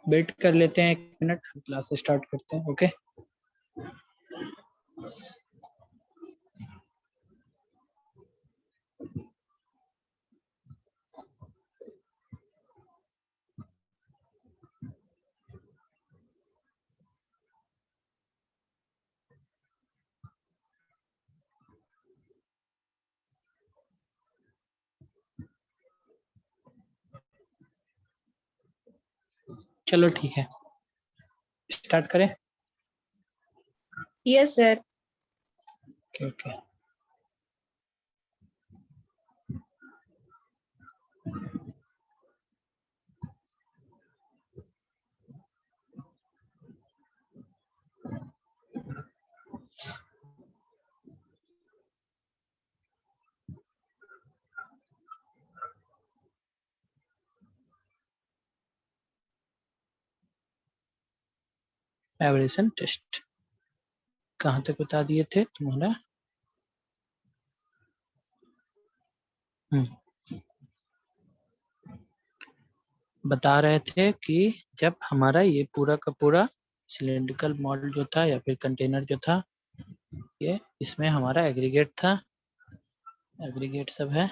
Wait कर लेते हैं 1 मिनट, क्लास स्टार्ट करते हैं। ओके चलो ठीक है, स्टार्ट करें। Yes sir. Okay okay. Abrasion test कहाँ तक बता दिए थे तुम्हारा? बता रहे थे कि जब हमारा ये पूरा का पूरा सिलेंड्रिकल मॉडल जो था या फिर कंटेनर जो था, ये इसमें हमारा एग्रीगेट था, एग्रीगेट सब है,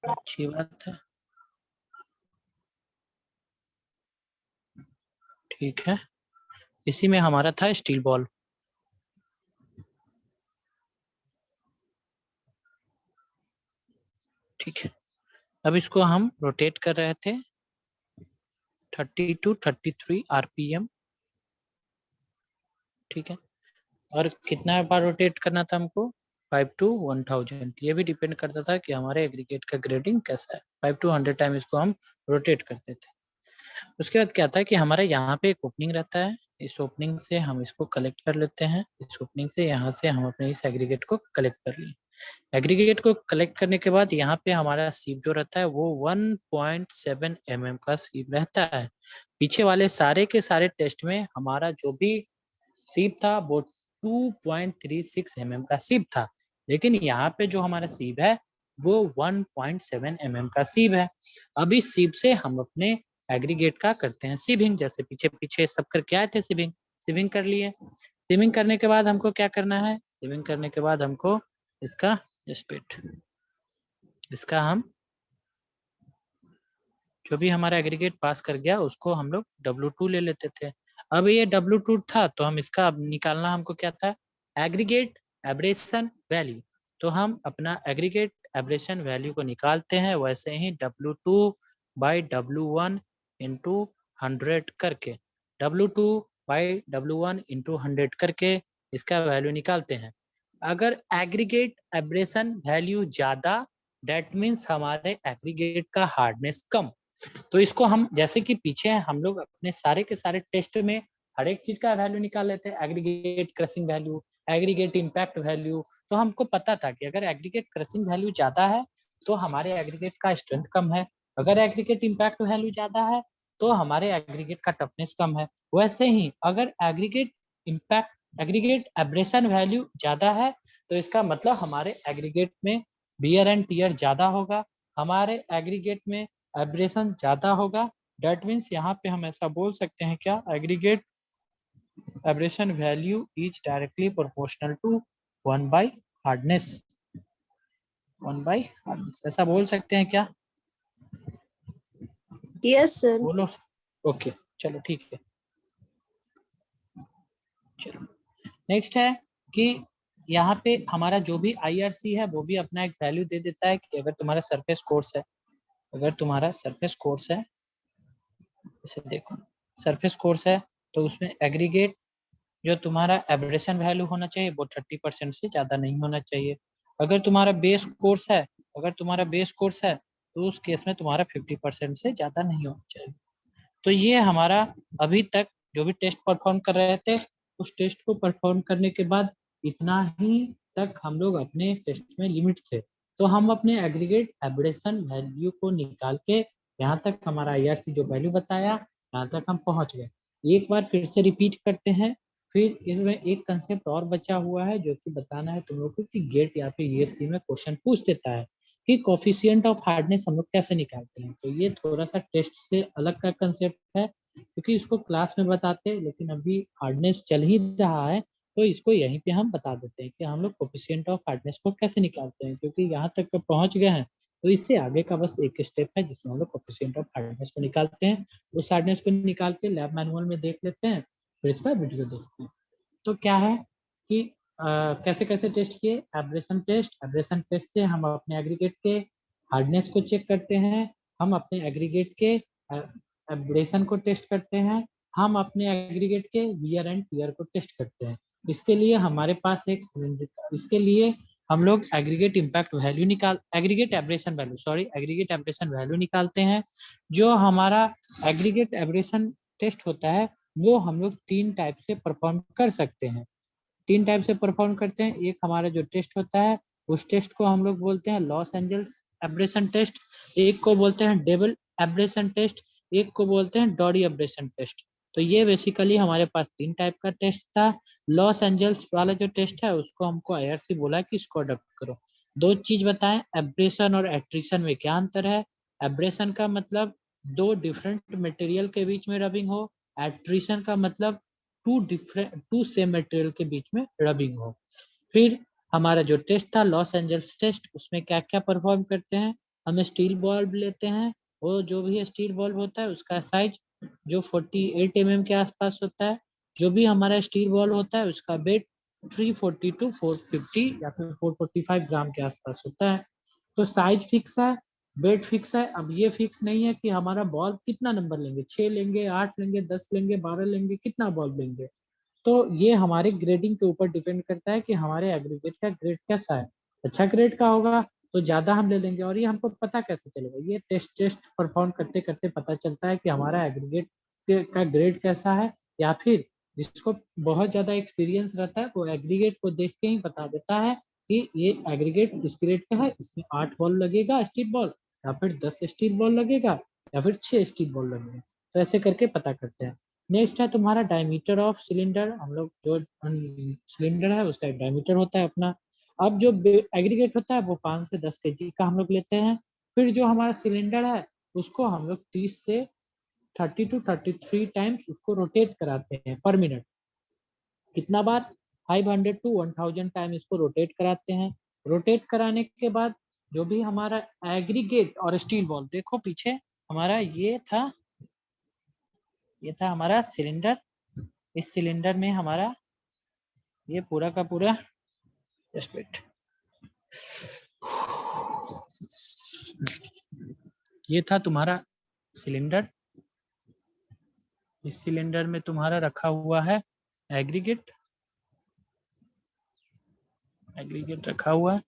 अच्छी बात है, ठीक है। इसी में हमारा था स्टील बॉल, ठीक है। अब इसको हम रोटेट कर रहे थे 30 to 33 आरपीएम, ठीक है। और कितना बार रोटेट करना था हमको? 5 to 1000। ये भी डिपेंड करता था कि हमारे एग्रीगेट का ग्रेडिंग कैसा है। 5 to 100 टाइम इसको हम रोटेट करते थे। उसके बाद क्या था कि हमारे यहाँ पे एक ओपनिंग रहता है, इस ओपनिंग से हम इसको कलेक्ट कर लेते हैं। इस ओपनिंग से यहाँ से हम अपने इस एग्रीगेट को कलेक्ट कर लिए। एग्रीगेट को कलेक्ट करने के बाद यहाँ पे हमारा सीप जो रहता है वो 1.7 mm का सीप रहता है। पीछे वाले सारे के सारे टेस्ट में हमारा जो भी सीप था वो 2.36 mm का सीप था, लेकिन यहाँ पे जो हमारा सीप है वो 1.7 mm का सीप है। अब इस सीप से हम अपने एग्रीगेट का करते हैं सीविंग, जैसे पीछे पीछे सब करके आए थे। सीविंग सीविंग कर लिए। सीविंग करने के बाद हमको क्या करना है? सीविंग करने के बाद हमको इसका स्पीड, इसका हम जो भी हमारा एग्रीगेट पास कर गया उसको हम लोग W2 ले लेते थे। अब ये W2 था तो हम इसका अब निकालना हमको क्या था? Aggregate abrasion value. तो हम अपना एग्रीगेट एब्रेशन वैल्यू को निकालते हैं वैसे ही W2 बाई W1 इंटू 100 करके, W2 बाई W1 इंटू 100 करके इसका वैल्यू निकालते हैं। अगर एग्रीगेट एब्रेशन वैल्यू ज़्यादा, डेट मीन्स हमारे एग्रीगेट का हार्डनेस कम। तो इसको हम जैसे कि पीछे हम लोग अपने सारे के सारे टेस्ट में हर एक चीज का वैल्यू निकाल लेते हैं, aggregate crushing value, aggregate impact value. तो हमको पता था कि अगर एग्रीगेट क्रशिंग वैल्यू ज्यादा है तो हमारे एग्रीगेट का स्ट्रेंथ कम है, अगर एग्रीगेट इम्पैक्ट वैल्यू ज्यादा है तो हमारे एग्रीगेट का टफनेस कम है। वैसे ही अगर aggregate impact aggregate abrasion value ज्यादा है तो इसका मतलब हमारे एग्रीगेट में वियर एंड टियर ज्यादा होगा, हमारे एग्रीगेट में एब्रेशन ज्यादा होगा। डेट मीन्स यहाँ पे हम ऐसा बोल सकते हैं क्या? Aggregate abrasion value is directly proportional to 1 by hardness, 1 by hardness, ऐसा बोल सकते हैं क्या? Yes sir. बोलो। ओके चलो ठीक है। चलो नेक्स्ट है कि यहाँ पे हमारा जो भी IRC है वो भी अपना एक वैल्यू दे देता है कि अगर तुम्हारा सरफेस कोर्स है, अगर तुम्हारा सरफेस कोर्स है, इसे देखो सरफेस कोर्स है तो उसमें एग्रीगेट जो तुम्हारा एब्रेशन वैल्यू होना चाहिए वो 30% से ज़्यादा नहीं होना चाहिए। अगर तुम्हारा बेस कोर्स है, अगर तुम्हारा बेस कोर्स है तो उस केस में तुम्हारा 50% से ज़्यादा नहीं होना चाहिए। तो ये हमारा अभी तक जो भी टेस्ट परफॉर्म कर रहे थे उस टेस्ट को परफॉर्म करने के बाद इतना ही तक हम लोग अपने टेस्ट में लिमिट थे। तो हम अपने एग्रीगेट एब्रेशन वैल्यू को निकाल के यहाँ तक हमारा IRC जो वैल्यू बताया यहाँ तक हम पहुँच गए। एक बार फिर से रिपीट करते हैं। फिर इसमें एक कंसेप्ट और बचा हुआ है जो कि बताना है तुम लोग को कि गेट या फिर USC में क्वेश्चन पूछ देता है कि कोफिशिएंट ऑफ हार्डनेस हम लोग कैसे निकालते हैं। तो ये थोड़ा सा टेस्ट से अलग का कंसेप्ट है, क्योंकि इसको क्लास में बताते हैं, लेकिन अभी हार्डनेस चल ही रहा है तो इसको यहीं पे हम बता देते हैं कि हम लोग कोफिशिएंट ऑफ हार्डनेस को कैसे निकालते हैं, क्योंकि यहाँ तक पहुंच गए हैं तो इससे आगे का बस एक स्टेप है जिसमें हम लोग कोफिशिएंट ऑफ हार्डनेस को निकालते हैं। उस हार्डनेस को निकाल के लैब मैनुअल में देख लेते हैं, फिर इसका वीडियो देखते हैं। तो क्या है कि कैसे कैसे टेस्ट किए, एब्रेशन टेस्ट से हम अपने एग्रीगेट के हार्डनेस को चेक करते हैं, हम अपने एग्रीगेट के एब्रेशन को टेस्ट करते हैं, हम अपने एग्रीगेट के वियर एंड टियर को टेस्ट करते हैं। इसके लिए हमारे पास एक सिलेंडर, इसके लिए हम लोग aggregate impact value aggregate abrasion value निकालते हैं। जो हमारा एग्रीगेट एब्रेशन टेस्ट होता है वो हम लोग 3 टाइप से परफॉर्म कर सकते हैं। 3 टाइप से परफॉर्म करते हैं। एक हमारा जो टेस्ट होता है उस टेस्ट को हम लोग बोलते हैं लॉस एंजल्स एब्रेशन टेस्ट, एक को बोलते हैं डेबल एब्रेशन टेस्ट, एक को बोलते हैं डॉडी एब्रेशन टेस्ट। तो ये बेसिकली हमारे पास 3 टाइप का टेस्ट था। लॉस एंजल्स वाला जो टेस्ट है उसको हमको आईआरसी बोला कि इसको अडॉप्ट करो। 2 चीज बताएं, एब्रेशन और एट्रिशन में क्या अंतर है। एब्रेशन का मतलब 2 डिफरेंट मटेरियल के बीच में रबिंग हो, एट्रिशन का मतलब 2 सेम मटेरियल के बीच में रबिंग हो। फिर हमारा जो टेस्ट था लॉस एंजल्स टेस्ट, उसमें क्या क्या परफॉर्म करते हैं, हम स्टील बॉल्ब लेते हैं, वो जो भी स्टील बॉल्ब होता है उसका साइज जो 48 mm के आसपास होता है। जो भी हमारा स्टील बॉल होता है उसका वेट 340 टू 450 या फिर 445 ग्राम के आसपास होता है। तो साइज फिक्स है, वेट फिक्स है। अब ये फिक्स नहीं है कि हमारा बॉल कितना नंबर लेंगे, 6 लेंगे, 8 लेंगे, 10 लेंगे, 12 लेंगे, कितना बॉल लेंगे। तो ये हमारे ग्रेडिंग के ऊपर डिपेंड करता है कि हमारे एग्रीगेट का ग्रेड कैसा है। अच्छा ग्रेड का होगा तो ज्यादा हम ले लेंगे। और ये हमको पता कैसे चलेगा, ये टेस्ट परफॉर्म करते करते पता चलता है कि हमारा एग्रीगेट का ग्रेड कैसा है। या फिर जिसको बहुत ज्यादा एक्सपीरियंस रहता है वो एग्रीगेट को देख के ही बता देता है कि ये एग्रीगेट इस ग्रेड का है, इसमें 8 बॉल लगेगा स्टील बॉल, या फिर 10 स्टील बॉल लगेगा, या फिर 6 स्टील बॉल लगेगा। तो ऐसे करके पता करते हैं। नेक्स्ट है तुम्हारा डायमीटर ऑफ सिलेंडर। हम लोग जो सिलेंडर है उसका डायमीटर होता है अपना। अब जो एग्रीगेट होता है वो 5 से 10 केजी का हम लोग लेते हैं। फिर जो हमारा सिलेंडर है उसको हम लोग 30 से 30 टू 33 टाइम्स उसको रोटेट कराते हैं पर मिनट। कितना बार, 500 टू 1000 टाइम इसको रोटेट कराते हैं। रोटेट कराने के बाद जो भी हमारा एग्रीगेट और स्टील बॉल, देखो पीछे हमारा ये था हमारा सिलेंडर। इस सिलेंडर में हमारा ये पूरा का पूरा, जस्ट वेट, ये था तुम्हारा सिलेंडर। इस सिलेंडर में तुम्हारा रखा हुआ है एग्रीगेट रखा हुआ है।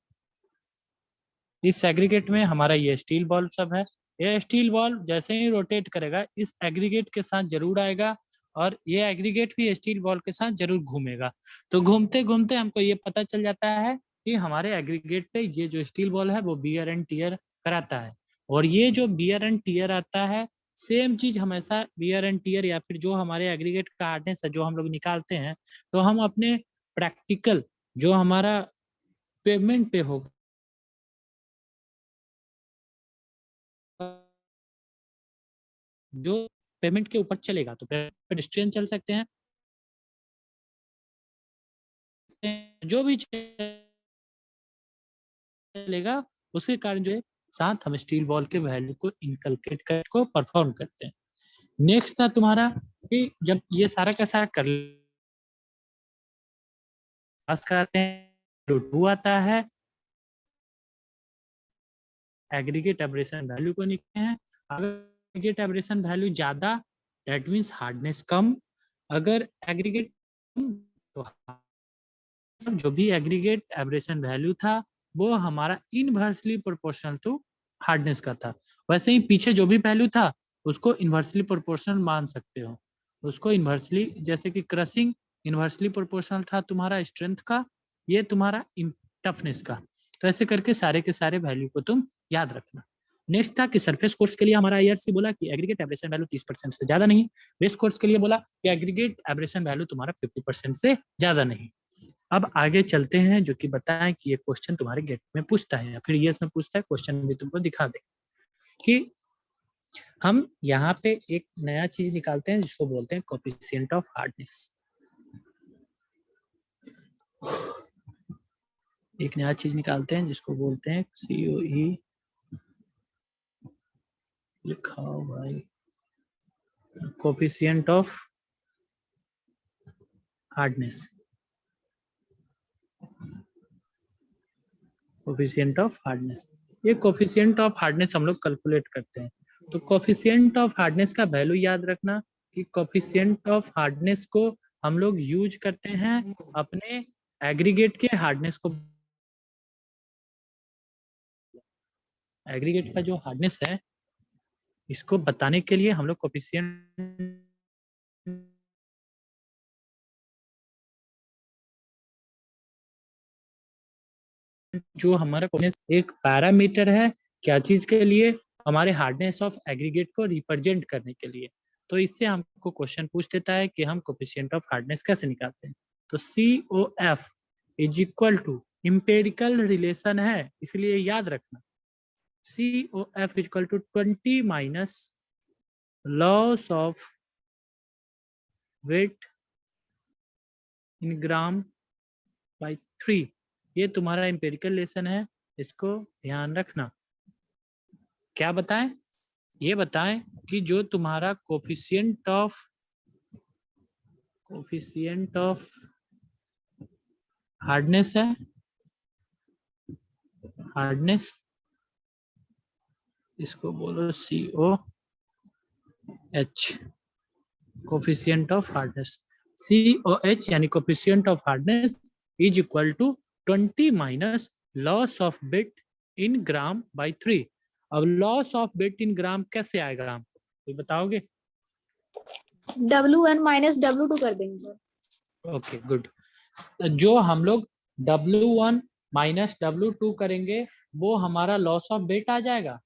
इस एग्रीगेट में हमारा ये स्टील बॉल सब है। ये स्टील बॉल जैसे ही रोटेट करेगा इस एग्रीगेट के साथ जरूर आएगा, और ये एग्रीगेट भी स्टील बॉल के साथ जरूर घूमेगा। तो घूमते घूमते हमको ये पता चल जाता है कि हमारे एग्रीगेट पे ये जो स्टील बॉल है वो बियर एंड टियर कराता है। और ये जो बियर एंड टियर आता है, सेम चीज हमेशा बियर एंड टियर या फिर जो हमारे एग्रीगेट का हार्डनेस है जो हम लोग निकालते हैं, तो हम अपने प्रैक्टिकल जो हमारा पेमेंट पे होगा, जो पेमेंट के ऊपर चलेगा, तो पेडेस्ट्रियन चल सकते हैं, जो भी चलेगा उसके कारण जो है साथ हम स्टील बॉल के वैल्यू को इनकलकेट कर को परफॉर्म करते हैं। नेक्स्ट था तुम्हारा कि जब ये सारा का सारा कर पास कराते हैं, टू आता है एग्रीगेट एब्रेशन वैल्यू को निकलते हैं। अगर एग्रीगेट एब्रेशन वैल्यू ज्यादा दैट मीन्स हार्डनेस कम, अगर एग्रीगेट तो जो भी एग्रीगेट एब्रेशन वैल्यू था वो हमारा इनवर्सली प्रोपोर्शनल टू हार्डनेस का था। वैसे ही पीछे जो भी वैल्यू था उसको इनवर्सली प्रोपोर्शनल मान सकते हो। उसको इनवर्सली, जैसे कि क्रशिंग इनवर्सली प्रोपोर्शनल था तुम्हारा स्ट्रेंथ का, ये तुम्हारा टफनेस का। तो ऐसे करके सारे के सारे वैल्यू को तुम याद रखना। नेक्स्ट था कि सरफेस कोर्स के लिए हमारा आईआरसी बोला कि एग्रीगेट एब्रेशन वैल्यू 30% से ज्यादा नहीं। बेस कोर्स के लिए बोला कि एग्रीगेट एब्रेशन वैल्यू तुम्हारा 50% से ज्यादा नहीं। अब आगे चलते हैं जो कि बताएं कि ये क्वेश्चन तुम्हारे गेट में पूछता है या फिर ये इसमें पूछता है, क्वेश्चन भी तुमको दिखा दे कि हम यहाँ पे एक नया चीज निकालते हैं जिसको बोलते हैं कोफिशिएंट ऑफ हार्डनेस। एक नया चीज निकालते हैं जिसको बोलते हैं COE, लिखा हुआ है coefficient of hardness. Coefficient of hardness, ये कोफिशिएंट ऑफ हार्डनेस हम लोग कैलकुलेट करते हैं। तो कोफिशिएंट ऑफ हार्डनेस का वैल्यू याद रखना कि कोफिशिएंट ऑफ हार्डनेस को हम लोग यूज करते हैं अपने एग्रीगेट के हार्डनेस को। एग्रीगेट का जो हार्डनेस है इसको बताने के लिए हम लोग कोफिशिएंट जो हमारा एक पैरामीटर है क्या चीज के लिए, हमारे हार्डनेस ऑफ एग्रीगेट को रिप्रेजेंट करने के लिए। तो इससे हमको क्वेश्चन पूछ देता है कि हम कोफिशिएंट ऑफ हार्डनेस कैसे निकालते हैं। तो COF is equal to empirical relation है, इसलिए याद रखना COF is equal to 20 minus loss of weight in gram by 3। ये तुम्हारा इंपेरिकल रिलेशन है, इसको ध्यान रखना। क्या बताएं, ये बताएं कि जो तुम्हारा कोफिशिएंट ऑफ हार्डनेस है, हार्डनेस इसको बोलो COH, coefficient of hardness. COH यानी coefficient of hardness is equal to 20 minus loss of weight in gram by 3। अब loss of weight in gram कैसे आएगा हमको, कोई बताओगे? W1 माइनस W2 कर देंगे सर। Okay good. जो हम लोग W1 माइनस W2 करेंगे वो हमारा लॉस ऑफ बिट आ जाएगा।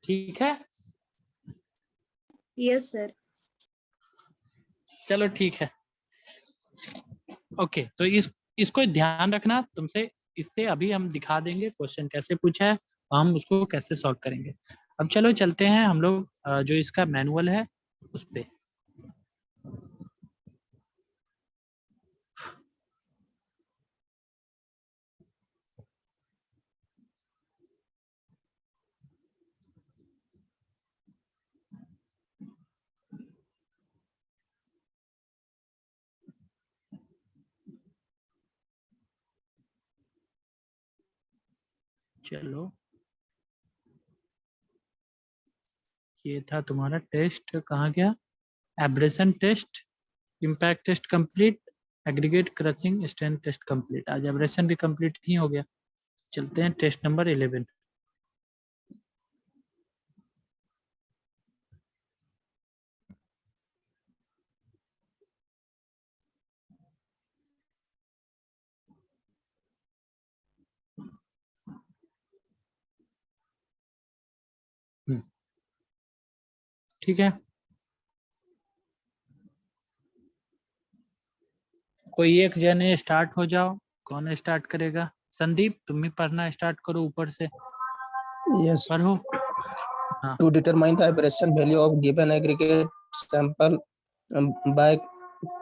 ठीक है, यस सर। चलो ठीक है। ओके तो इसको ध्यान रखना तुमसे, इससे अभी हम दिखा देंगे क्वेश्चन कैसे पूछा है और हम उसको कैसे सॉल्व करेंगे। अब चलो चलते हैं हम लोग जो इसका मैनुअल है उस पे। चलो ये था तुम्हारा टेस्ट, कहाँ गया? Abrasion test, impact test complete, aggregate crushing strength test complete. आज एब्रेशन भी कंप्लीट ही हो गया। चलते हैं टेस्ट नंबर 11। ठीक है, कोई एक जने स्टार्ट हो जाओ। कौन स्टार्ट करेगा? संदीप तुम ही पढ़ना स्टार्ट करो ऊपर से। Yes. पढ़ो। हाँ To determine the aberration value of given aggregate sample by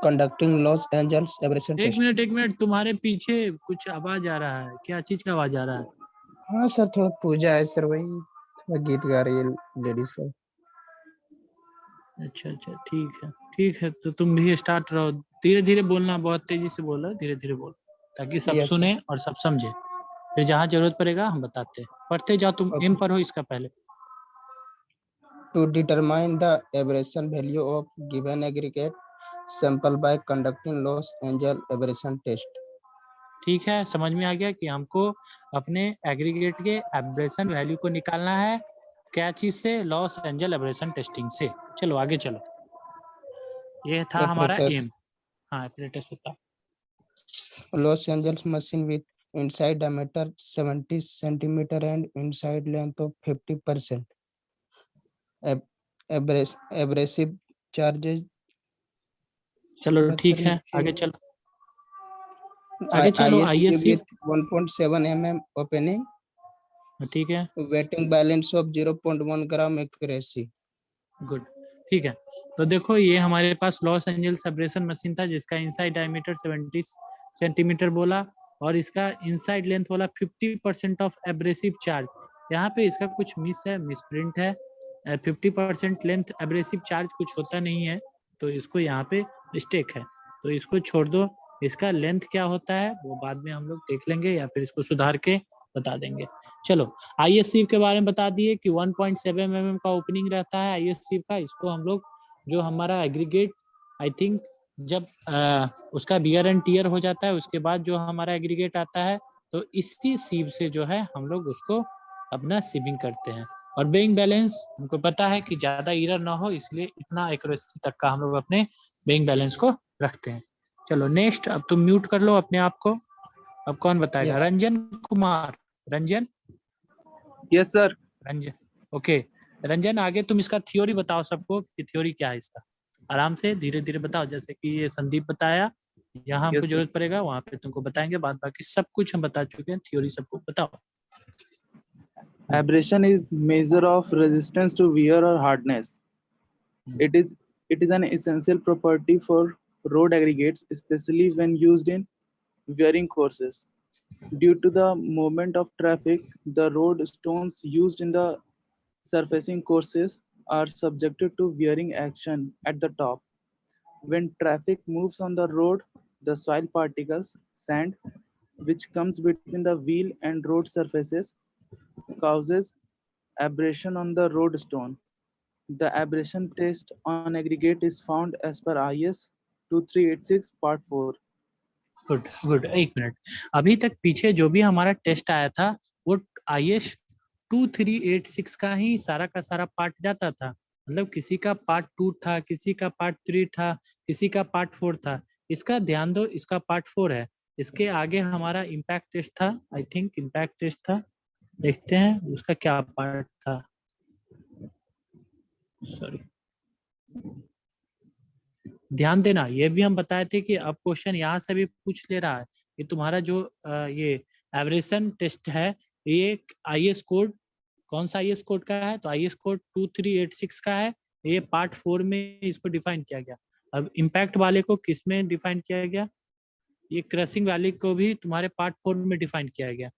conducting Los Angeles aberration एक test. मिनट, तुम्हारे पीछे कुछ आवाज आ रहा है, क्या चीज का आवाज आ रहा है? हाँ सर, थोड़ा पूजा है सर, वही थोड़ा गीत गा रही है लेडीज लोग। अच्छा ठीक है तो तुम भी स्टार्ट रहो। धीरे धीरे बोलना, बहुत तेजी से बोलो, धीरे धीरे बोलो ताकि सब Yes, सुने sir. और सब समझे। फिर जहाँ जरूरत पड़ेगा हम बताते हैं। पढ़ते जाओ, तुम Okay. एम पढ़ो इसका पहले। To determine the aberration value of given aggregate sample by conducting Los Angeles aberration test. ठीक है, समझ में आ गया कि हमको अपने एग्रीगेट के एब्रेशन वैल्यू को निकालना है। क्या चीज से? लॉस एंजल एब्रेशन टेस्टिंग से। चलो आगे चलो, ये था हमारा Apparatus. एम। हाँ एपरेटस बताओ। Los Angeles machine with inside diameter 70 centimeter and inside length of 50%. Abrasive charges. चलो But ठीक sir, है आगे चलो। आगे चलो ISC ISC। with 1.7 mm opening, ठीक है, weighting balance of 0.1 gram accuracy. Good, ठीक है। तो देखो ये हमारे पास लॉस एंजल्स एब्रेशन मशीन था जिसका इनसाइड डायमीटर 70 सेंटीमीटर बोला और इसका इनसाइड लेंथ बोला 50% ऑफ एब्रेसिव चार्ज। यहाँ पे इसका कुछ मिस है, मिस प्रिंट है। 50% लेंथ एब्रेसिव चार्ज कुछ होता नहीं है, तो इसको यहाँ पे मिस्टेक है, तो इसको छोड़ दो। इसका लेंथ क्या होता है वो बाद में हम लोग देख लेंगे या फिर इसको सुधार के बता देंगे। चलो ISC के बारे में बता दिए कि 1.7 mm का ओपनिंग रहता है ISC का। इसको हम लोग जो हमारा एग्रीगेट आई थिंक जब उसका बियर एंड टीयर हो जाता है उसके बाद जो हमारा एग्रीगेट आता है, तो इसी सीव से जो है हम लोग उसको अपना सीविंग करते हैं। और बेइंग बैलेंस हमको पता है कि ज़्यादा एरर ना हो, इसलिए इतना एक्यूरेसी तक का हम लोग अपने बेइंग बैलेंस को रखते हैं। चलो नेक्स्ट, अब तुम म्यूट कर लो अपने आप को। अब कौन बताएगा? Yes. Ranjan Kumar. Ranjan. Yes sir. Ranjan, okay. Ranjan आगे तुम इसका थ्योरी बताओ सबको कि थ्योरी क्या है इसका। आराम से धीरे धीरे बताओ, जैसे कि ये संदीप बताया, यहाँ हमको Yes, sir. जरूरत पड़ेगा वहाँ पे तुमको बताएंगे, बाद बाकी सब कुछ हम बता चुके हैं, थ्योरी सबको बताओ। Abrasion is measure of resistance to wear or hardness. It is an essential property for road aggregates, especially when used in wearing courses. Due to the movement of traffic, the road stones used in the surfacing courses are subjected to wearing action at the top. When traffic moves on the road, the soil particles, sand, which comes between the wheel and road surfaces, causes abrasion on the road stone. The abrasion test on aggregate is found as per IS 2386 Part 4. Good good, एक minute. अभी तक पीछे जो भी हमारा test आया था वो IS 2386 का ही सारा का सारा पार्ट जाता था। मतलब किसी का पार्ट 2 था, किसी का पार्ट 3 था, किसी का पार्ट 4 था। इसका ध्यान दो, इसका पार्ट 4 है। इसके आगे हमारा इम्पैक्ट टेस्ट था, आई थिंक इम्पैक्ट टेस्ट था। देखते हैं उसका क्या पार्ट था। सॉरी, ध्यान देना, ये भी हम बताए थे कि अब क्वेश्चन यहाँ से भी पूछ ले रहा है कि तुम्हारा जो ये एवरेशन टेस्ट है, ये IS कोड कौन सा IS कोड का है? तो IS कोड 2386 का है। ये पार्ट 4 में इसको डिफाइन किया गया। अब इम्पैक्ट वाले को किस में डिफाइन किया गया? ये क्रशिंग वाले को भी तुम्हारे पार्ट 4 में डिफाइन किया गया।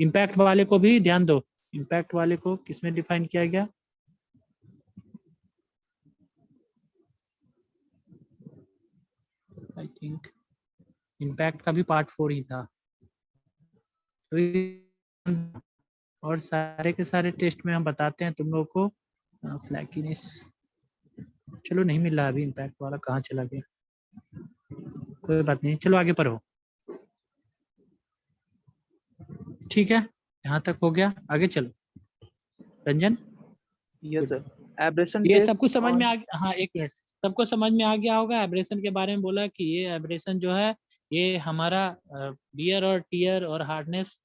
इम्पैक्ट वाले को भी ध्यान दो, इम्पैक्ट वाले को किस में डिफाइन किया गया? आई थिंक इम्पैक्ट का भी पार्ट 4 ही था। तो और सारे के सारे टेस्ट में हम बताते हैं तुम लोगों को। फ्लैकीनेस चलो नहीं मिल रहा अभी, इम्पैक्ट वाला कहाँ चला गया? कोई बात नहीं, चलो आगे पढ़ो। ठीक है, यहाँ तक हो गया, आगे चलो। रंजन। Yes, sir. Abrasion ये test सबको समझ में on- आ गया? हाँ एक मिनट, सबको समझ में आ गया होगा। एब्रेशन के बारे में बोला कि ये एब्रेशन जो है ये हमारा बियर और टीयर और हार्डनेस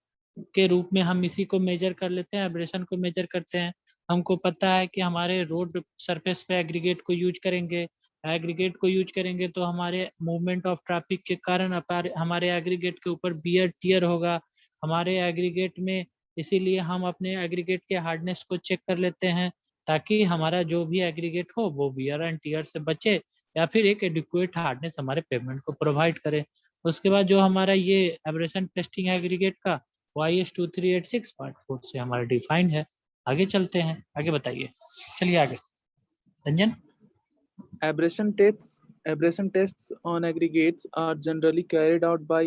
के रूप में हम इसी को मेजर कर लेते हैं, एब्रेशन को मेजर करते हैं। हमको पता है कि हमारे रोड सरफेस पे एग्रीगेट को यूज करेंगे, एग्रीगेट को यूज करेंगे तो हमारे मूवमेंट ऑफ ट्रैफिक के कारण हमारे एग्रीगेट के ऊपर बियर टीयर होगा हमारे एग्रीगेट में। इसीलिए हम अपने एग्रीगेट के हार्डनेस को चेक कर लेते हैं ताकि हमारा जो भी एग्रीगेट हो वो वियर एंड टीयर से बचे या फिर एक एडिक्वेट हार्डनेस हमारे पेमेंट को प्रोवाइड करे। उसके बाद जो हमारा ये एब्रेशन टेस्टिंग एग्रीगेट का IS 2386 पार्ट 4 से हमारा डिफाइंड है। आगे चलते हैं, आगे बताइए, चलिए आगे। Ranjan. Abrasion tests on aggregates are generally carried out by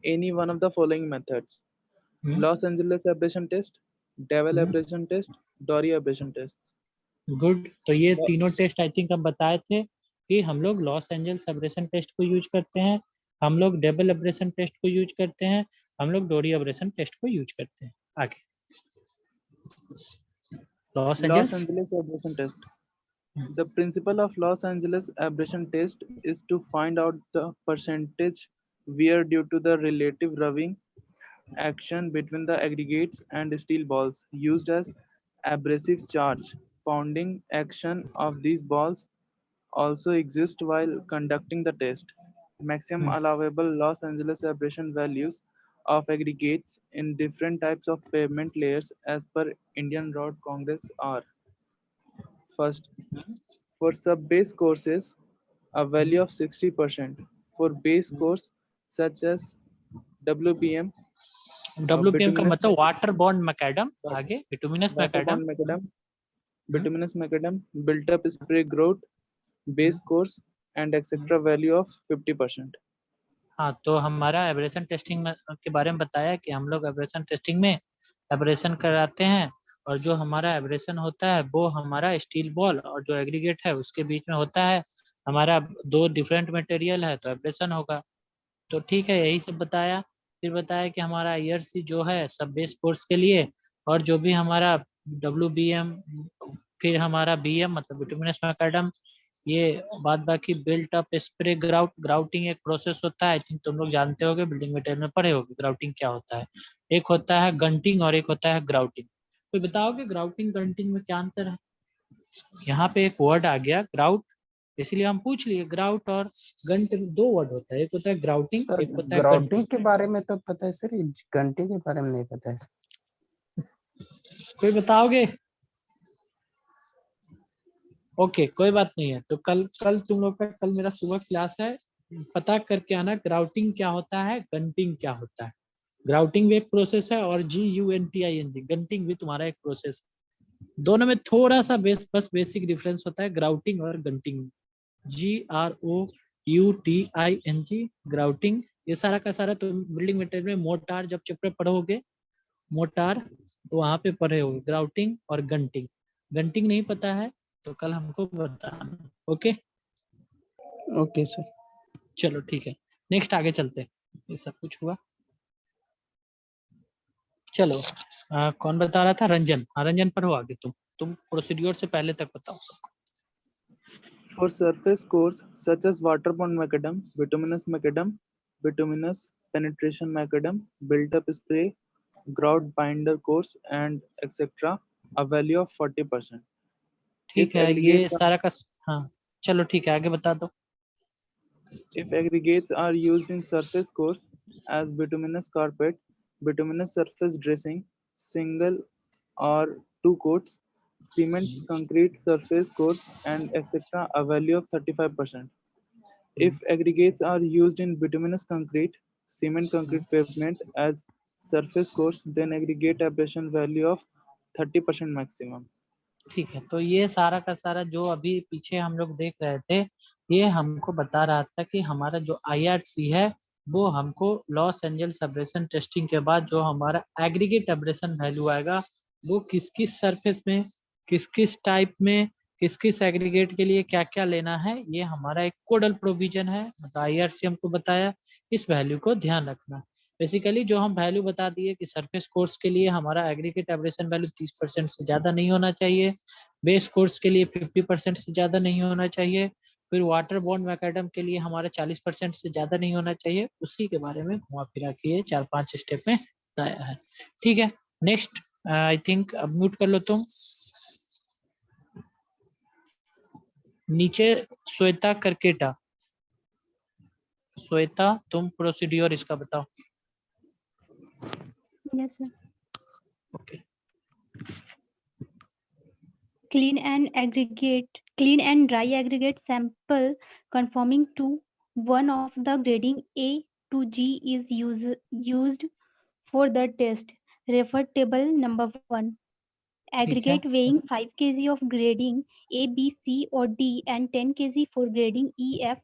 any one of the following methods: Los Angeles abrasion test, Devil abrasion test, Dory abrasion test. Good, तो ये तीनों टेस्ट आई थिंक हम बताए थे कि हम लोग लॉस एंजल्स एब्रेशन टेस्ट को यूज करते हैं, हम लोग डबल एब्रेशन टेस्ट को यूज करते हैं, हम लोग डोरी एब्रेशन टेस्ट को यूज करते हैं। आगे Los Los Angeles. Angeles abrasion test. The principle of Los Angeles abrasion test is to find out the percentage wear due to the relative rubbing action between the aggregates and steel balls used as abrasive charge. Pounding action of these balls also exists while conducting the test. maximum allowable Los Angeles aberration values of aggregates in different types of pavement layers as per Indian Road Congress are: first, for sub-base courses, a value of 60%. For base course such as WBM, WPM का bituminous मतलब water bond macadam, Wat- आगे bituminous macadam, waterborne macadam, bituminous macadam, built-up spray grout, base course, and etc. value of 50%. हाँ। तो हमारा abrasion testing में के बारे में बताया कि हम लोग एब्रेशन टेस्टिंग में एब्रेशन कराते हैं, और जो हमारा एब्रेशन होता है वो हमारा स्टील बॉल और जो एग्रीगेट है उसके बीच में होता है। हमारा दो डिफरेंट मटेरियल है तो एब्रेशन होगा। तो ठीक है, यही सब बताया। फिर बताया कि हमारा IRC जो है सब बेस कोर्स के लिए, और जो भी हमारा WBM, फिर हमारा BM मतलब बिटुमिनस मैकेडम, ये बाद बाकी बिल्ट अप स्प्रे ग्राउटिंग एक प्रोसेस होता है। आई थिंक तुम लोग जानते होगे, बिल्डिंग मटेरियल में पढ़े होगे ग्राउटिंग क्या होता है। एक होता है गंटिंग और एक होता है ग्राउटिंग। तो बताओगे ग्राउटिंग गंटिंग में क्या अंतर है? यहाँ पे एक वर्ड आ गया ग्राउट, इसलिए हम पूछ लिए। ग्राउट और गंट दो वर्ड होता है, एक होता है ग्राउटिंग, सर एक होता है ग्राउटिंग गंटिंग। के बारे में तो पता है सर, ये घंटे के बारे में नहीं पता है। कोई बताओगे? ओके, कोई बात नहीं है। तो कल तुम लोग का, कल मेरा सुबह क्लास है, पता करके आना ग्राउटिंग क्या होता है, गंटिंग क्या होता है। ग्राउटिंग भी एक प्रोसेस है और GUNTING गंटिंग भी तुम्हारा एक प्रोसेस है। दोनों में थोड़ा सा बस बेसिक डिफरेंस होता है ग्राउटिंग और गंटिंग में। GROUTING grouting. ये सारा का सारा तुम बिल्डिंग मटेरियल में मोटार जब चैप्टर पढ़ोगे, मोटार, तो वहां पे पढ़े होगे ग्राउटिंग और गंटिंग। गंटिंग नहीं पता है तो कल हमको बताना। Okay okay sir. चलो ठीक है, नेक्स्ट आगे चलते हैं। ये सब कुछ हुआ। चलो कौन बता रहा था? रंजन। हाँ रंजन, पढ़ो आगे। तुम प्रोसीड्योर से पहले तक बताओ। For surface cores such as waterborne macadam, bituminous penetration macadam, built-up spray, grout binder cores, and etc., a value of 40%. ठीक If है, ये aggregates सारा का, हाँ चलो ठीक है, आगे बता दो। If aggregates are used in surface cores as bituminous carpet, bituminous surface dressing, single or two coats, cement concrete surface cores, and etc., a value of 35%. If aggregates are used in bituminous concrete, cement concrete pavement as surface cores, then aggregate abrasion value of 30% maximum. ठीक है, तो ये सारा का सारा जो अभी पीछे हम लोग देख रहे थे, ये हमको बता रहा था कि हमारा जो IRC है वो हमको लॉस एंजल्स एब्रेशन टेस्टिंग के बाद जो हमारा एग्रीगेट एब्रेशन वैल्यू आएगा वो किस किस सरफेस में, किस किस टाइप में, किस किस एग्रीगेट के लिए क्या क्या लेना है, ये हमारा एक कोडल प्रोविजन है। मतलब IRC हमको बताया, इस वैल्यू को ध्यान रखना। बेसिकली जो हम वैल्यू बता दिए कि सरफेस कोर्स के लिए हमारा एग्रीगेट एब्रेशन वैल्यू 30% से ज़्यादा नहीं होना चाहिए, बेस कोर्स के लिए 50% से ज़्यादा नहीं होना चाहिए, फिर वाटर बॉन्ड मैकेडम के लिए हमारा 40% से ज़्यादा नहीं होना चाहिए। उसी के बारे में घुमा फिरा के ये 4-5 स्टेप में बताया है। ठीक है, नेक्स्ट आई थिंक अब म्यूट कर लो तुम। नीचे श्वेता करकेटा, श्वेता तुम प्रोसीड्योर इसका बताओ। Yes, sir. Okay Clean and dry aggregate sample conforming to one of the grading A to G is used for the test. Refer table number 1. Aggregate weighing 5 kg of grading A, B, C or D and 10 kg for grading E, F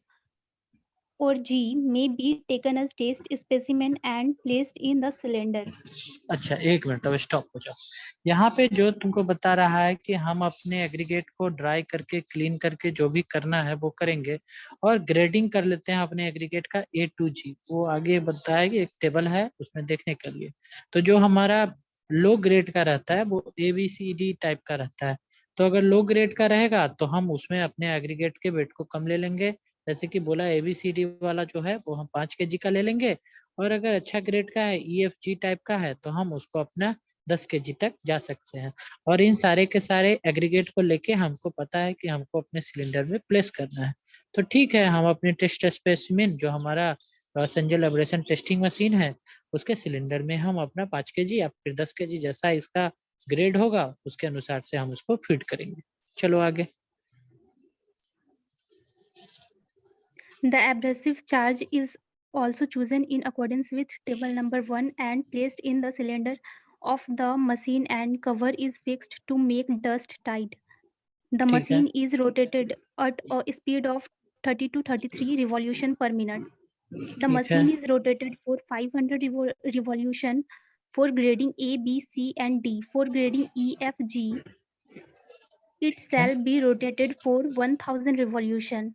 or G may be taken as test specimen and placed in the cylinder. अच्छा एक minute, अब stop हो जाओ। यहाँ पे जो तुमको बता रहा है कि हम अपने एग्रीगेट को ड्राई करके क्लीन करके जो भी करना है वो करेंगे, और ग्रेडिंग कर लेते हैं अपने एग्रीगेट का A to G। वो आगे बताया कि एक टेबल है उसमें देखने के लिए। तो जो हमारा लो ग्रेड का रहता है वो ABCD टाइप का रहता है। तो अगर लो ग्रेड का रहेगा तो हम उसमें अपने एग्रीगेट के वेट को कम ले लेंगे। जैसे कि बोला ABCD वाला जो है वो हम 5 kg का ले लेंगे, और अगर अच्छा ग्रेड का है EFG टाइप का है तो हम उसको अपना 10 kg तक जा सकते हैं। और इन सारे के सारे एग्रीगेट को लेके हमको पता है कि हमको अपने सिलेंडर में प्लेस करना है। तो ठीक है, हम अपने टेस्ट स्पेसिमेन जो हमारा Los Angeles abrasion testing machine है उसके सिलेंडर में हम अपना 5 kg या फिर 10 kg जैसा इसका ग्रेड होगा उसके अनुसार से हम उसको फिट करेंगे। चलो आगे। The abrasive charge is also chosen in accordance with table number 1 and placed in the cylinder of the machine, and cover is fixed to make dust tight. The ठीक है, machine is rotated at a speed of 30 to 33 revolution per minute. The ठीक है, machine is rotated for 500 revolution for grading A, B, C, and D. For grading E, F, G, it ठीक है, shall be rotated for 1000 revolution.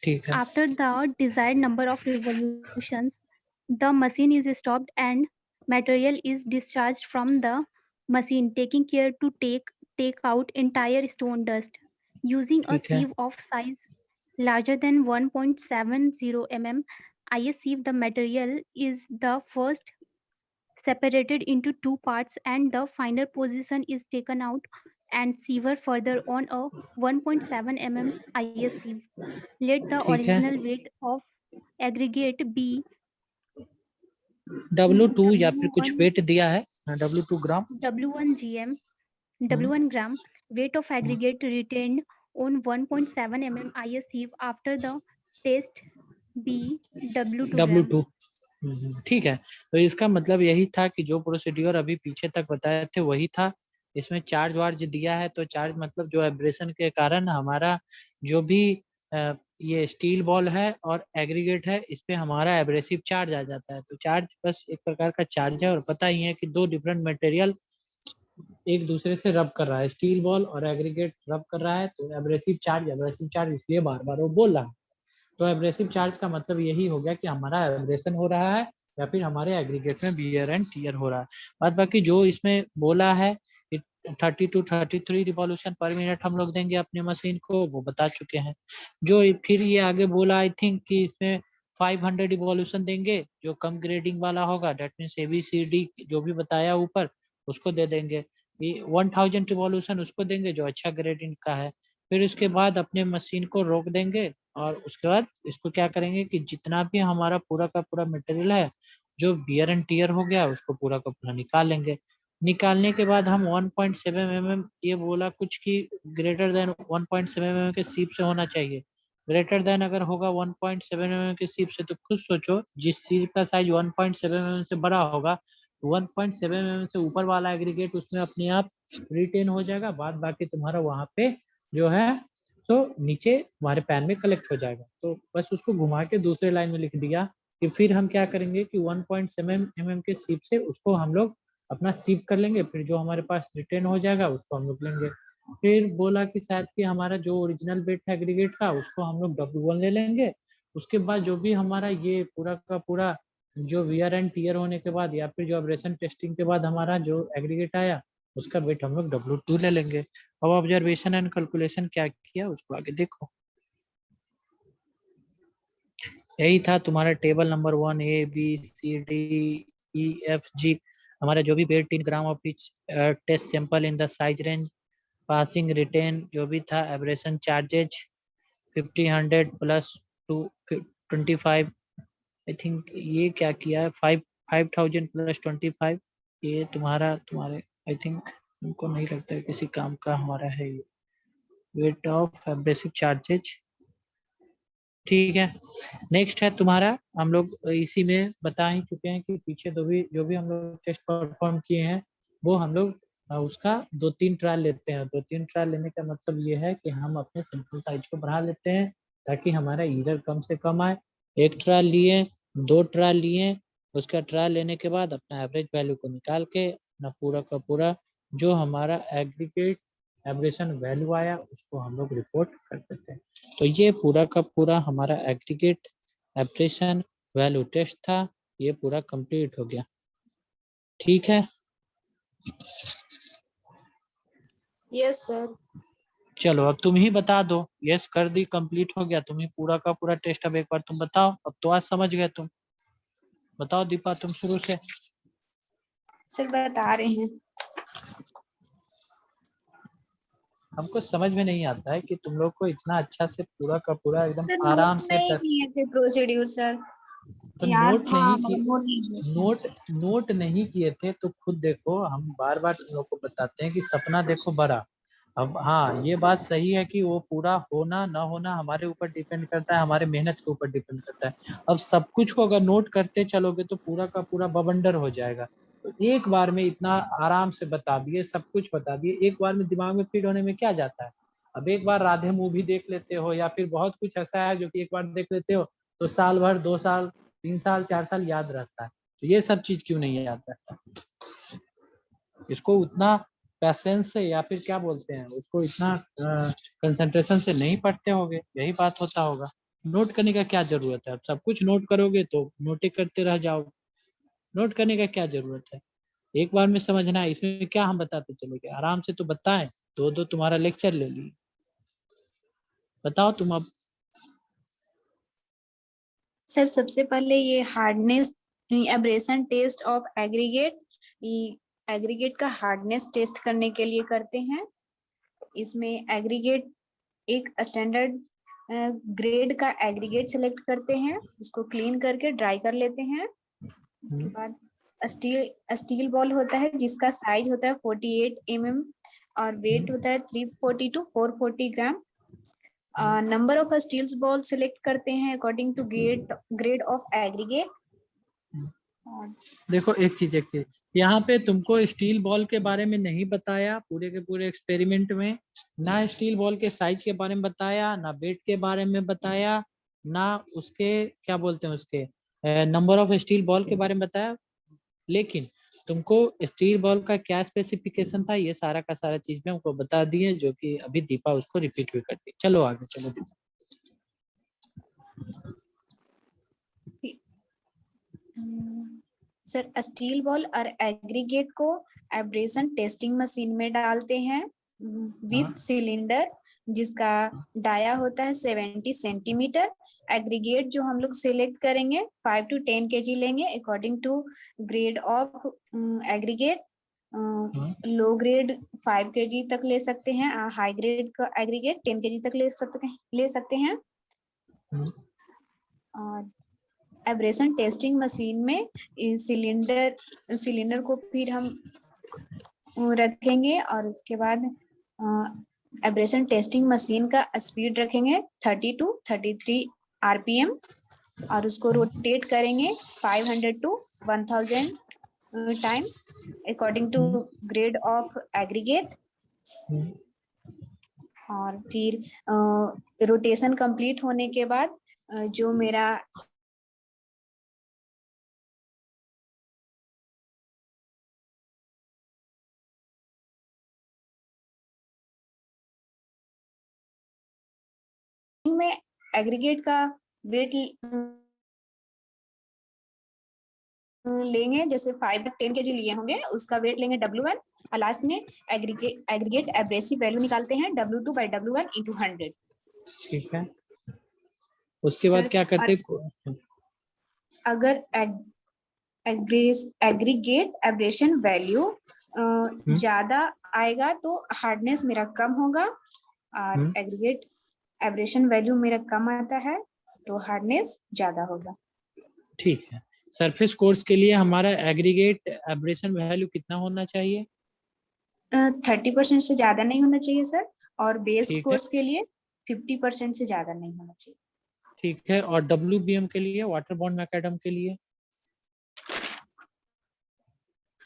ठीक है, After the desired number of revolutions, the machine is stopped and material is discharged from the machine, taking care to take out entire stone dust. Using a ठीक है, sieve of size larger than 1.70 mm, IS sieve, the material is the first separated into two parts and the finer portion is taken out and severed further on a 1.7 mm IS sieve. Let the ठीक है। original weight of aggregate be W2 या फिर कुछ W1 wait दिया है, W2 gram. W1 gm hmm, W1 gram weight of aggregate retained on 1.7 mm IS sieve after the test be W2 gram. W2। ठीक है, तो इसका मतलब यही था कि जो प्रोसीड्योर अभी पीछे तक बताए थे वही था। इसमें चार्ज वार्ज दिया है, तो चार्ज मतलब जो एब्रेशन के कारण हमारा जो भी ये स्टील बॉल है और एग्रीगेट है इस पे हमारा एब्रेसिव चार्ज आ जाता है। तो चार्ज बस एक प्रकार का चार्ज है, और पता ही है कि दो डिफरेंट मटेरियल एक दूसरे से रब कर रहा है, स्टील बॉल और एग्रीगेट रब कर रहा है, तो एब्रेसिव चार्ज इसलिए बार बार वो बोल रहा है। तो एब्रेसिव चार्ज का मतलब यही हो गया कि हमारा एब्रेशन हो रहा है या फिर हमारे एग्रीगेट में बियर एंड टीयर हो रहा है। बाद बाकी जो इसमें बोला है 30 to 33 रिवॉल्यूशन पर मिनट हम लोग देंगे अपने मशीन को, वो बता चुके हैं। जो फिर ये आगे बोला आई थिंक कि इसमें 500 रिवॉल्यूशन देंगे जो कम ग्रेडिंग वाला होगा, डेट मीन्स ABCD जो भी बताया ऊपर उसको दे देंगे। 1000 रिवॉल्यूशन उसको देंगे जो अच्छा ग्रेडिंग का है। फिर उसके बाद अपने मशीन को रोक देंगे और उसके बाद इसको क्या करेंगे कि जितना भी हमारा पूरा का पूरा मटेरियल है जो बियर एंड टीयर हो गया उसको पूरा का पूरा निकाल लेंगे। निकालने के बाद हम 1.7 mm, ये बोला कुछ कि ग्रेटर देन 1.7 mm के सीप से होना चाहिए। ग्रेटर देन अगर होगा 1.7 mm के सीप से तो खुद सोचो जिस चीज का साइज 1.7 mm से बड़ा होगा 1.7 mm से ऊपर वाला एग्रीगेट उसमें अपने आप रिटेन हो जाएगा, बाद बाकी तुम्हारा वहां पे जो है तो नीचे हमारे पैन में कलेक्ट हो जाएगा। तो बस उसको घुमा के दूसरे लाइन में लिख दिया कि फिर हम क्या करेंगे कि 1.7 mm के सीप से उसको हम लोग अपना सीप कर लेंगे, फिर जो हमारे पास रिटेन हो जाएगा उसको हम लोग लेंगे। फिर बोला कि शायद कि हमारा जो ओरिजिनल वेट है एग्रीगेट का उसको हम लोग W1 ले लेंगे। उसके बाद जो भी हमारा ये पूरा का पूरा जो वियर एंड टीयर होने के बाद या फिर जो एब्रेशन टेस्टिंग के बाद हमारा जो एग्रीगेट आया उसका वेट हम लोग W2 ले लेंगे। अब ऑब्जर्वेशन एंड कैलकुलेशन क्या किया उसको आगे देखो। यही था तुम्हारा टेबल नंबर 1 ABCDEFG। हमारा जो भी weight 3 gram of each test sample in the size range passing retain जो भी था abrasion charges 50 100 plus 25 I think ये क्या किया है 5000 प्लस 25 ये तुम्हारे आई थिंक उनको नहीं लगता है किसी काम का हमारा है ये वेट ऑफ एब्रेसिव चार्जेज। ठीक है, नेक्स्ट है तुम्हारा हम लोग इसी में बता ही चुके हैं कि पीछे जो भी हम लोग टेस्ट परफॉर्म किए हैं वो हम लोग उसका 2-3 ट्रायल लेते हैं। 2-3 ट्रायल लेने का मतलब ये है कि हम अपने सैंपल साइज को बढ़ा लेते हैं ताकि हमारा ईरर कम से कम आए। एक ट्रायल लिए, 2 ट्रायल लिए, उसका ट्रायल लेने के बाद अपना एवरेज वैल्यू को निकाल के अपना पूरा का पूरा जो हमारा एग्रीगेट एब्रेशन वैल्यू आया उसको हम लोग रिपोर्ट कर देते हैं। तो ये पूरा का पूरा हमारा एग्रीगेट एब्रेशन वैल्यू टेस्ट था, ये पूरा कंप्लीट हो गया। ठीक है, यस सर। चलो अब तुम ही बता दो। यस कर दी, कंप्लीट हो गया, तुम ही पूरा का पूरा टेस्ट अब एक बार तुम बताओ। अब तो आज समझ गए तुम। बताओ दीपा तुम शुरू से। सर, बता रहे हैं। हमको समझ में नहीं आता है कि तुम लोग को इतना अच्छा से पूरा का पूरा सर एकदम नोट आराम से नहीं किए थे प्रोसीड्यूर सर, तो याद नोट था नहीं मगर किए, नोट नहीं किए थे। नोट नहीं किए थे तो खुद देखो, हम बार बार तुम लोग को बताते हैं कि सपना देखो बड़ा। अब हाँ, ये बात सही है कि वो पूरा होना ना होना हमारे ऊपर डिपेंड करता है, हमारे मेहनत के ऊपर डिपेंड करता है। अब सब कुछ को अगर नोट करते चलोगे तो पूरा का पूरा बवंडर हो जाएगा। तो एक बार में इतना आराम से बता दिए, सब कुछ बता दिए, एक बार में दिमाग में फीड होने में क्या जाता है। अब एक बार राधे मूवी देख लेते हो या फिर बहुत कुछ ऐसा है जो कि एक बार देख लेते हो तो साल भर, 2 साल, 3 साल, 4 साल याद रहता है। तो ये सब चीज क्यों नहीं याद रहता? इसको उतना पैसेंस से या फिर क्या बोलते हैं उसको, इतना कंसंट्रेशन से नहीं पढ़ते होगे, यही बात होता होगा। नोट करने का क्या जरूरत है? अब सब कुछ नोट करोगे तो नोटे करते रह जाओगे। नोट करने का क्या जरूरत है? एक बार में समझना है, इसमें क्या हम बताते चलोगे? आराम से तो बताएं, दो दो तुम्हारा लेक्चर ले लिए। बताओ तुम अब। सर सबसे पहले ये hardness abrasion test of aggregate, aggregate का हार्डनेस टेस्ट करने के लिए करते हैं। इसमें एग्रीगेट एक स्टैंडर्ड ग्रेड का एग्रीगेट सेलेक्ट करते हैं, उसको क्लीन करके ड्राई कर लेते हैं। उसके बाद स्टील बॉल होता है जिसका साइज होता है 48 mm और वेट होता है 340 to 440 gram. Number of steels ball select करते हैं according to grade of aggregate. देखो एक चीज, यहाँ पे तुमको स्टील बॉल के बारे में नहीं बताया पूरे के पूरे एक्सपेरिमेंट में। ना स्टील बॉल के साइज के बारे में बताया, ना वेट के बारे में बताया, ना उसके क्या बोलते हैं उसके नंबर ऑफ स्टील बॉल के बारे में बताया। लेकिन तुमको स्टील बॉल का क्या स्पेसिफिकेशन था, ये सारा का सारा चीज में हमको बता दिए, जो कि अभी दीपा उसको रिपीट भी करती। चलो आगे चलो दीपा। सर स्टील बॉल और एग्रीगेट को एब्रेशन टेस्टिंग मशीन में डालते हैं विथ सिलेंडर जिसका डाया होता है 70 सेंटीमीटर। एग्रीगेट जो हम लोग सिलेक्ट करेंगे 5 to 10 kg लेंगे according to grade of aggregate. Low grade 5 kg तक ले सकते हैं, हाई ग्रेड का एग्रीगेट 10 kg तक ले सकते हैं। और एब्रेशन टेस्टिंग मशीन में सिलेंडर को फिर हम रखेंगे और उसके बाद एब्रेशन टेस्टिंग मशीन का स्पीड रखेंगे 30 to 33 RPM और उसको रोटेट करेंगे 500 to 1000 times according to grade of aggregate. और फिर रोटेशन कंप्लीट होने के बाद जो मेरा में एग्रीगेट का वेट लेंगे, जैसे 5 10 kg लिए होंगे उसका वेट लेंगे W1 और लास्ट में एग्रीगेट एब्रेसिव वैल्यू निकालते हैं W2 by W1 into 100। ठीक है, उसके बाद क्या करते? अगर एग्रीगेट एब्रेशन वैल्यू ज्यादा आएगा तो हार्डनेस मेरा कम होगा और एग्रीगेट एब्रेशन वैल्यू मेरा कम आता है तो हार्डनेस ज्यादा होगा। ठीक है, सरफेस कोर्स के लिए हमारा एग्रीगेट एब्रेशन वैल्यू कितना होना चाहिए? 30% से ज्यादा नहीं होना चाहिए सर, और बेस ठीक है, कोर्स के लिए 50% से ज्यादा नहीं होना चाहिए। ठीक है, और WBM के लिए, वाटर बॉन्ड मैकेडम के लिए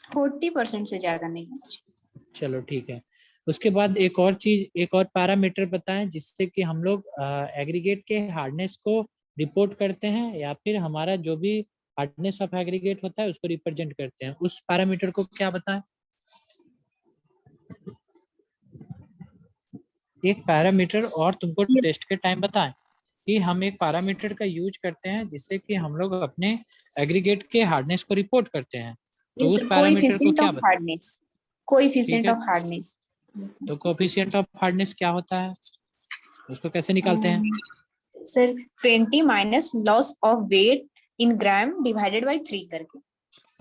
40% से ज्यादा नहीं होना चाहिए। चलो ठीक है। उसके बाद एक और चीज, एक और पैरामीटर बताएं जिससे कि हम लोग एग्रीगेट के हार्डनेस को रिपोर्ट करते हैं या फिर हमारा जो भी हार्डनेस ऑफ एग्रीगेट होता है उसको रिप्रेजेंट करते हैं। उस पैरामीटर को क्या बताएं? एक पैरामीटर और तुमको टेस्ट के टाइम बताएं कि हम एक पैरामीटर का यूज करते हैं जिससे कि हम लोग अपने एग्रीगेट के हार्डनेस को रिपोर्ट करते हैं। तो उस पैरामीटर को क्या बताएं? Hardness, coefficient of hardness. तो कोएफिशिएंट ऑफ हार्डनेस क्या होता है, उसको कैसे निकालते हैं? Sir 20 minus loss of weight in gram divided by 3 करके।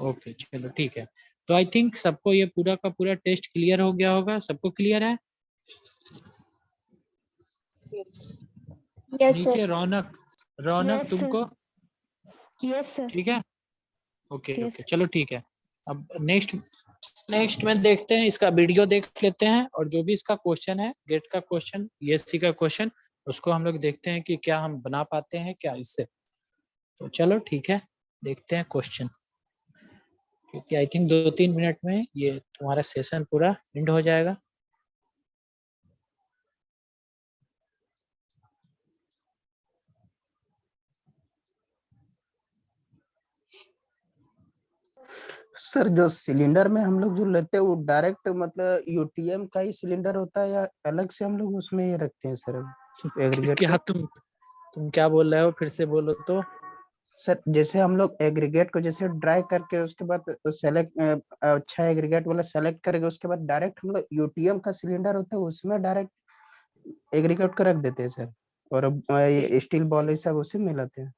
ओके चलो ठीक है। तो आई थिंक सबको ये पूरा का पूरा टेस्ट क्लियर हो गया होगा। सबको क्लियर है? यस नीचे सर। रौनक, रौनक Yes, sir. तुमको यस सर। ठीक है? Okay Yes. ओके चलो ठीक है। अब नेक्स्ट में देखते हैं, इसका वीडियो देख लेते हैं और जो भी इसका क्वेश्चन है, गेट का क्वेश्चन, यूएससी का क्वेश्चन, उसको हम लोग देखते हैं कि क्या हम बना पाते हैं क्या इससे। तो चलो ठीक है, देखते हैं क्वेश्चन, क्योंकि आई थिंक 2-3 मिनट में ये तुम्हारा सेशन पूरा एंड हो जाएगा। सर जो सिलेंडर में हम लोग जो लेते हैं वो डायरेक्ट मतलब यूटीएम का ही सिलेंडर होता है या अलग से हम लोग उसमें ये रखते हैं सर एग्रीगेट क्या को? तुम क्या बोल रहे हो, फिर से बोलो तो। सर जैसे हम लोग एग्रीगेट को जैसे ड्राई करके उसके बाद सेलेक्ट अच्छा एग्रीगेट वाला सेलेक्ट करके उसके बाद डायरेक्ट हम लोग यूटीएम का सिलेंडर होता है उसमें डायरेक्ट एग्रीगेट को रख देते हैं सर, और ये स्टील बॉल ये सब उसी में लाते हैं।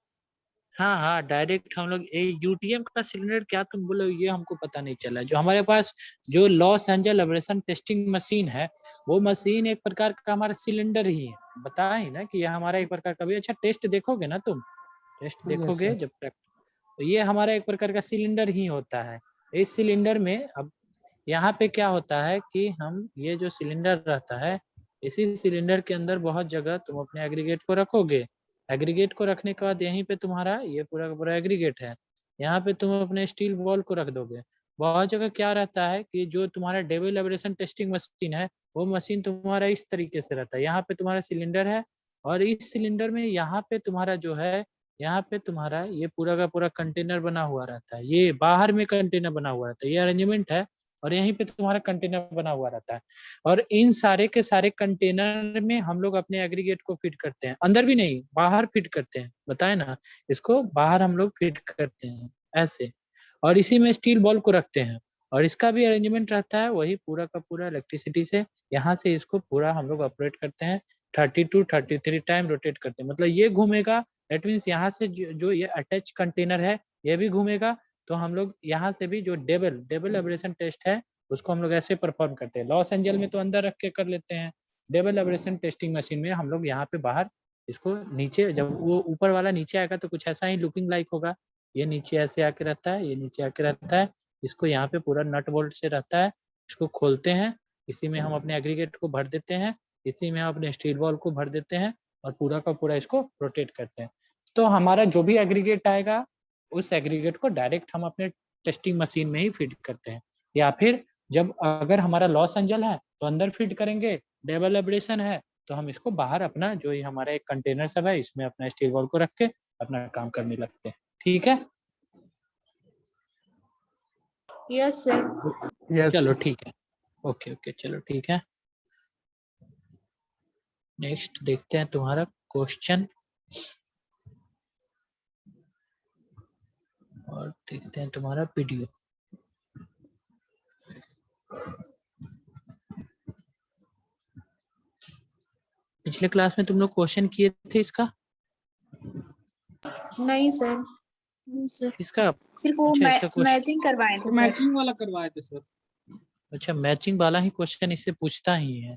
हाँ हाँ, डायरेक्ट हम लोग यूटीएम का सिलेंडर, क्या तुम बोलो, ये हमको पता नहीं चला। जो हमारे पास जो Los Angeles abrasion testing machine है, वो मशीन एक प्रकार का हमारा सिलेंडर ही है। बताया ही ना कि ये हमारा एक प्रकार का भी। अच्छा टेस्ट देखोगे ना तुम, टेस्ट यस देखोगे सर। जब तक, तो ये हमारा एक प्रकार का सिलेंडर ही होता है। इस सिलेंडर में अब यहाँ पे क्या होता है कि हम ये जो सिलेंडर रहता है, इसी सिलेंडर के अंदर बहुत जगह तुम अपने एग्रीगेट को रखोगे। एग्रीगेट को रखने के बाद यहीं पे तुम्हारा ये पूरा का पूरा एग्रीगेट है, यहाँ पे तुम अपने स्टील बॉल को रख दोगे। बहुत जगह क्या रहता है कि जो तुम्हारा डेबल एब्रेशन टेस्टिंग मशीन है, वो मशीन तुम्हारा इस तरीके से रहता है। यहाँ पे तुम्हारा सिलेंडर है और इस सिलेंडर में यहाँ पे तुम्हारा जो है, यहाँ पे तुम्हारा ये पूरा का पूरा कंटेनर बना हुआ रहता है। ये बाहर में कंटेनर बना हुआ रहता है, ये अरेंजमेंट है, और यहीं पे तुम्हारा कंटेनर बना हुआ रहता है। और इन सारे के सारे कंटेनर में हम लोग अपने एग्रीगेट को फिट करते हैं, अंदर भी नहीं बाहर फिट करते हैं, बताए ना, इसको बाहर हम लोग फिट करते हैं ऐसे। और इसी में स्टील बॉल को रखते हैं, और इसका भी अरेंजमेंट रहता है वही पूरा का पूरा इलेक्ट्रिसिटी से। यहाँ से इसको पूरा हम लोग ऑपरेट करते हैं, 30 to 33 टाइम रोटेट करते हैं। मतलब ये घूमेगा, दैट मीन्स यहाँ से जो ये अटैच कंटेनर है ये भी घूमेगा। तो हम लोग यहाँ से भी जो डेबल एब्रेशन टेस्ट है, उसको हम लोग ऐसे परफॉर्म करते हैं। लॉस एंजल में तो अंदर रख के कर लेते हैं, डेबल एब्रेशन टेस्टिंग मशीन में हम लोग यहाँ पे बाहर इसको नीचे, जब वो ऊपर वाला नीचे आएगा तो कुछ ऐसा ही लुकिंग लाइक होगा। ये नीचे ऐसे आके रहता है, ये नीचे आके रहता है, इसको यहाँ पे पूरा नट बोल्ट से रहता है। इसको खोलते हैं, इसी में हम अपने एग्रीगेट को भर देते हैं, इसी में हम अपने स्टील बॉल को भर देते हैं, और पूरा का पूरा इसको रोटेट करते हैं। तो हमारा जो भी एग्रीगेट आएगा, उस एग्रीगेट को डायरेक्ट हम अपने टेस्टिंग मशीन में ही फीड करते हैं। या फिर जब अगर हमारा लॉस एंजल है तो अंदर फीड करेंगे, डेबल एब्रेशन है तो हम इसको बाहर अपना जो ये हमारा एक कंटेनर सब है, इसमें अपना स्टील बॉल को रख के अपना काम करने लगते हैं। ठीक है, यस सर। यस चलो ठीक है, ओके ओके चलो ठीक है। नेक्स्ट देखते हैं तुम्हारा क्वेश्चन, और देखते हैं तुम्हारा वीडियो। पिछले क्लास में तुम लोग क्वेश्चन किए थे इसका? नहीं सर, इसका? सिर्फ वो अच्छा, इसका क्वेश्चन मैचिंग करवाए थे सर। मैचिंग वाला करवाए थे सर। अच्छा, मैचिंग वाला ही क्वेश्चन इससे पूछता ही है,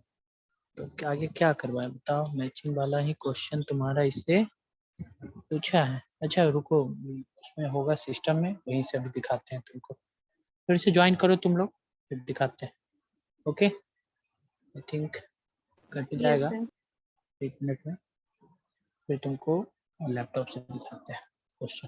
तो आगे क्या करवाए बताओ। मैचिंग वाला ही क्वेश्चन तुम्हारा इससे पूछा है। अच्छा रुको, उसमें होगा सिस्टम में, वहीं से अभी दिखाते हैं तुमको। फिर से ज्वाइन करो तुम लोग, फिर दिखाते हैं। Okay, I think cut yes जाएगा सर। 1 मिनट में, फिर तुमको लैपटॉप से दिखाते हैं क्वेश्चन।